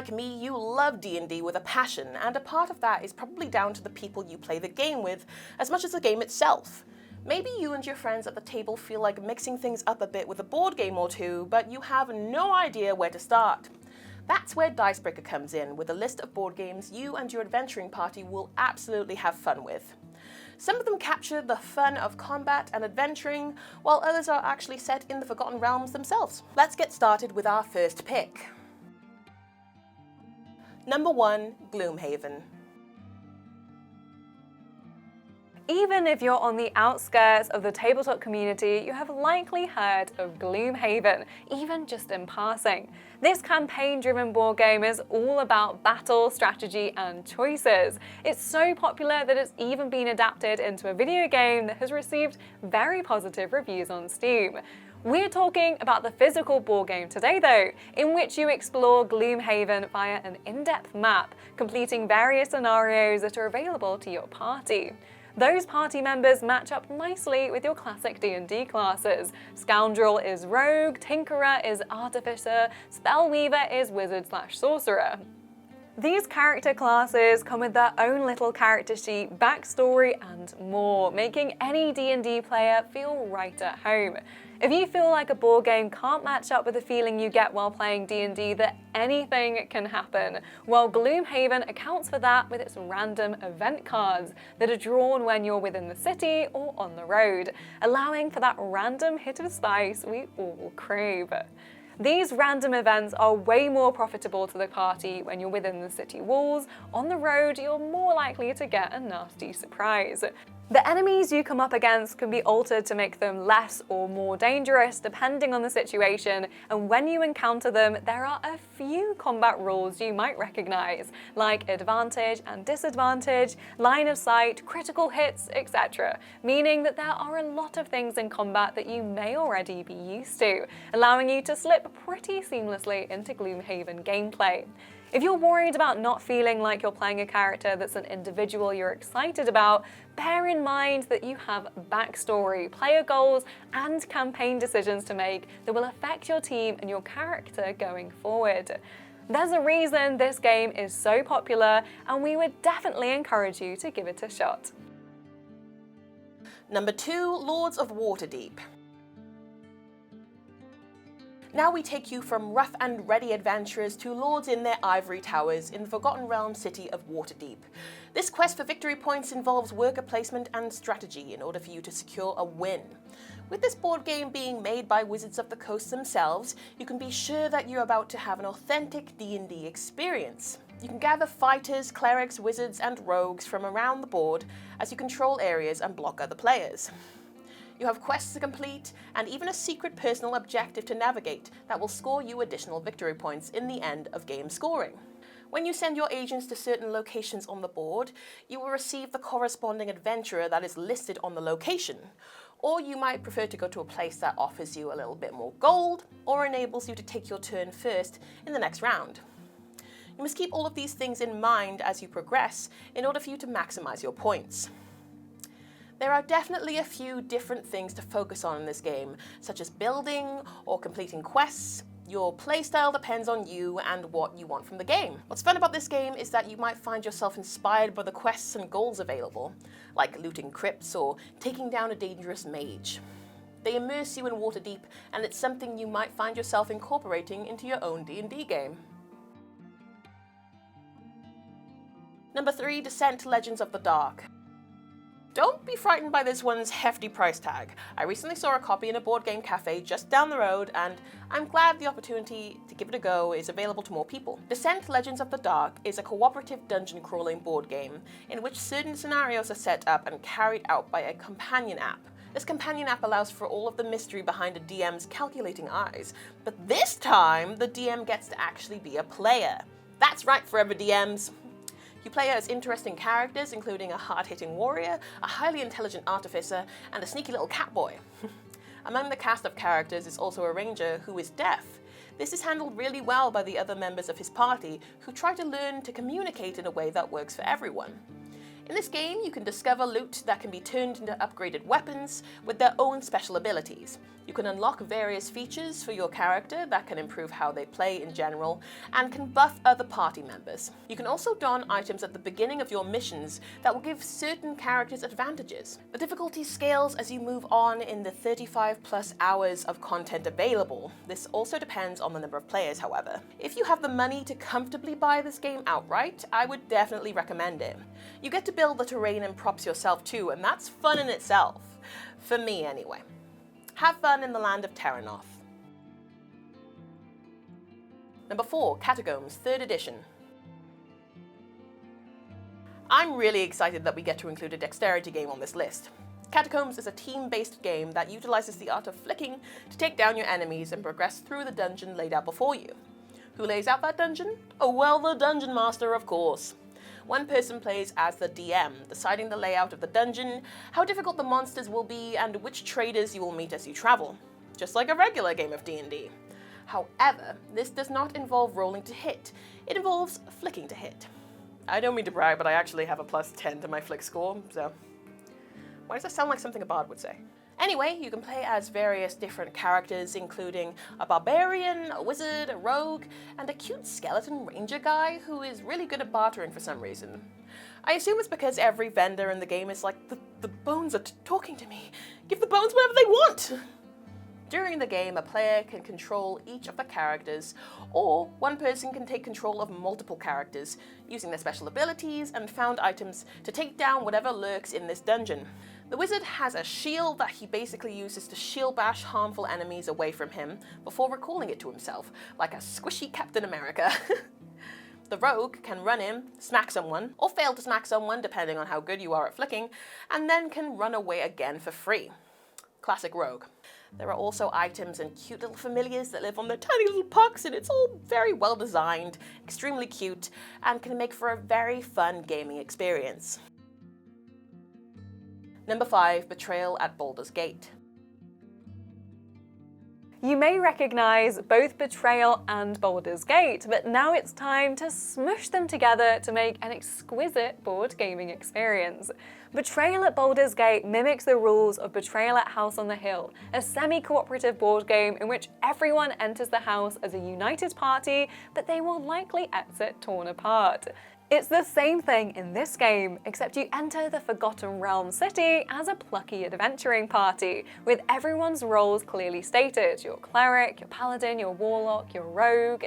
like me, you love D&D with a passion, and a part of that is probably down to the people you play the game with, as much as the game itself. Maybe you and your friends at the table feel like mixing things up a bit with a board game or two, but you have no idea where to start. That's where Dicebreaker comes in, with a list of board games you and your adventuring party will absolutely have fun with. Some of them capture the fun of combat and adventuring, while others are actually set in the Forgotten Realms themselves. Let's get started with our first pick. Number 1, Gloomhaven. Even if you're on the outskirts of the tabletop community, you have likely heard of Gloomhaven, even just in passing. This campaign-driven board game is all about battle, strategy, and choices. It's so popular that it's even been adapted into a video game that has received very positive reviews on Steam. We're talking about the physical board game today though, in which you explore Gloomhaven via an in-depth map, completing various scenarios that are available to your party. Those party members match up nicely with your classic D&D classes. Scoundrel is rogue, tinkerer is artificer, spellweaver is wizard/sorcerer. These character classes come with their own little character sheet, backstory, and more, making any D&D player feel right at home. If you feel like a board game can't match up with the feeling you get while playing D&D, that anything can happen, well, Gloomhaven accounts for that with its random event cards that are drawn when you're within the city or on the road, allowing for that random hit of spice we all crave. These random events are way more profitable to the party when you're within the city walls. On the road, you're more likely to get a nasty surprise. The enemies you come up against can be altered to make them less or more dangerous depending on the situation, and when you encounter them, there are a few combat rules you might recognize, like advantage and disadvantage, line of sight, critical hits, etc., meaning that there are a lot of things in combat that you may already be used to, allowing you to slip pretty seamlessly into Gloomhaven gameplay. If you're worried about not feeling like you're playing a character that's an individual you're excited about, bear in mind that you have backstory, player goals, and campaign decisions to make that will affect your team and your character going forward. There's a reason this game is so popular, and we would definitely encourage you to give it a shot. Number 2, Lords of Waterdeep. Now we take you from rough and ready adventurers to lords in their ivory towers in the Forgotten Realms city of Waterdeep. This quest for victory points involves worker placement and strategy in order for you to secure a win. With this board game being made by Wizards of the Coast themselves, you can be sure that you're about to have an authentic D&D experience. You can gather fighters, clerics, wizards, and rogues from around the board as you control areas and block other players. You have quests to complete, and even a secret personal objective to navigate that will score you additional victory points in the end of game scoring. When you send your agents to certain locations on the board, you will receive the corresponding adventurer that is listed on the location. Or you might prefer to go to a place that offers you a little bit more gold, or enables you to take your turn first in the next round. You must keep all of these things in mind as you progress in order for you to maximize your points. There are definitely a few different things to focus on in this game, such as building or completing quests. Your playstyle depends on you and what you want from the game. What's fun about this game is that you might find yourself inspired by the quests and goals available, like looting crypts or taking down a dangerous mage. They immerse you in Waterdeep, and it's something you might find yourself incorporating into your own D&D game. Number 3, Descent: Legends of the Dark. Don't be frightened by this one's hefty price tag. I recently saw a copy in a board game cafe just down the road, and I'm glad the opportunity to give it a go is available to more people. Descent: Legends of the Dark is a cooperative dungeon crawling board game in which certain scenarios are set up and carried out by a companion app. This companion app allows for all of the mystery behind a DM's calculating eyes, but this time the DM gets to actually be a player. That's right, forever DMs. You play as interesting characters, including a hard-hitting warrior, a highly intelligent artificer, and a sneaky little catboy. Among the cast of characters is also a ranger who is deaf. This is handled really well by the other members of his party, who try to learn to communicate in a way that works for everyone. In this game, you can discover loot that can be turned into upgraded weapons with their own special abilities. You can unlock various features for your character that can improve how they play in general and can buff other party members. You can also don items at the beginning of your missions that will give certain characters advantages. The difficulty scales as you move on in the 35+ hours of content available. This also depends on the number of players, however. If you have the money to comfortably buy this game outright, I would definitely recommend it. You get to build the terrain and props yourself too, and that's fun in itself. For me, anyway. Have fun in the land of Terranoth. Number 4, Catacombs, 3rd edition. I'm really excited that we get to include a dexterity game on this list. Catacombs is a team-based game that utilizes the art of flicking to take down your enemies and progress through the dungeon laid out before you. Who lays out that dungeon? Oh well, the Dungeon Master, of course. One person plays as the DM, deciding the layout of the dungeon, how difficult the monsters will be, and which traders you will meet as you travel. Just like a regular game of D&D. However, this does not involve rolling to hit. It involves flicking to hit. I don't mean to brag, but I actually have a +10 to my flick score, so why does that sound like something a bard would say? Anyway, you can play as various different characters, including a barbarian, a wizard, a rogue, and a cute skeleton ranger guy who is really good at bartering for some reason. I assume it's because every vendor in the game is like, the bones are talking to me. Give the bones whatever they want! During the game, a player can control each of the characters, or one person can take control of multiple characters, using their special abilities and found items to take down whatever lurks in this dungeon. The wizard has a shield that he basically uses to shield bash harmful enemies away from him before recalling it to himself, like a squishy Captain America. The rogue can run in, smack someone, or fail to smack someone depending on how good you are at flicking, and then can run away again for free. Classic rogue. There are also items and cute little familiars that live on their tiny little pucks, and it's all very well designed, extremely cute, and can make for a very fun gaming experience. Number 5, Betrayal at Baldur's Gate. You may recognize both Betrayal and Baldur's Gate, but now it's time to smush them together to make an exquisite board gaming experience. Betrayal at Baldur's Gate mimics the rules of Betrayal at House on the Hill, a semi-cooperative board game in which everyone enters the house as a united party, but they will likely exit torn apart. It's the same thing in this game, except you enter the Forgotten Realm city as a plucky adventuring party, with everyone's roles clearly stated: your cleric, your paladin, your warlock, your rogue.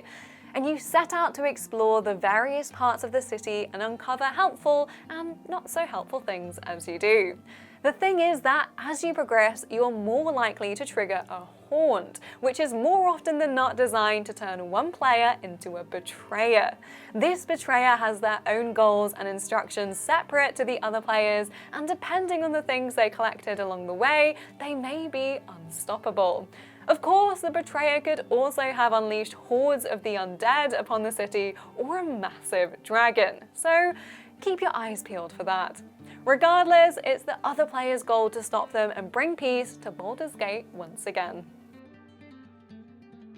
And you set out to explore the various parts of the city and uncover helpful and not so helpful things as you do. The thing is that as you progress, you're more likely to trigger a haunt, which is more often than not designed to turn one player into a betrayer. This betrayer has their own goals and instructions separate to the other players, and depending on the things they collected along the way, they may be unstoppable. Of course, the betrayer could also have unleashed hordes of the undead upon the city or a massive dragon, so keep your eyes peeled for that. Regardless, it's the other player's goal to stop them and bring peace to Baldur's Gate once again.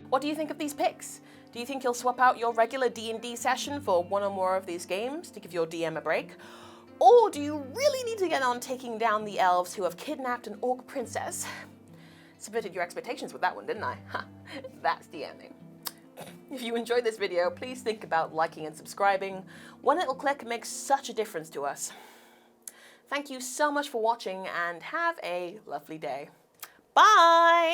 What do you think of these picks? Do you think you'll swap out your regular D&D session for one or more of these games to give your DM a break? Or do you really need to get on taking down the elves who have kidnapped an orc princess? Subverted your expectations with that one, didn't I? Ha, that's DMing. If you enjoyed this video, please think about liking and subscribing. One little click makes such a difference to us. Thank you so much for watching and have a lovely day. Bye!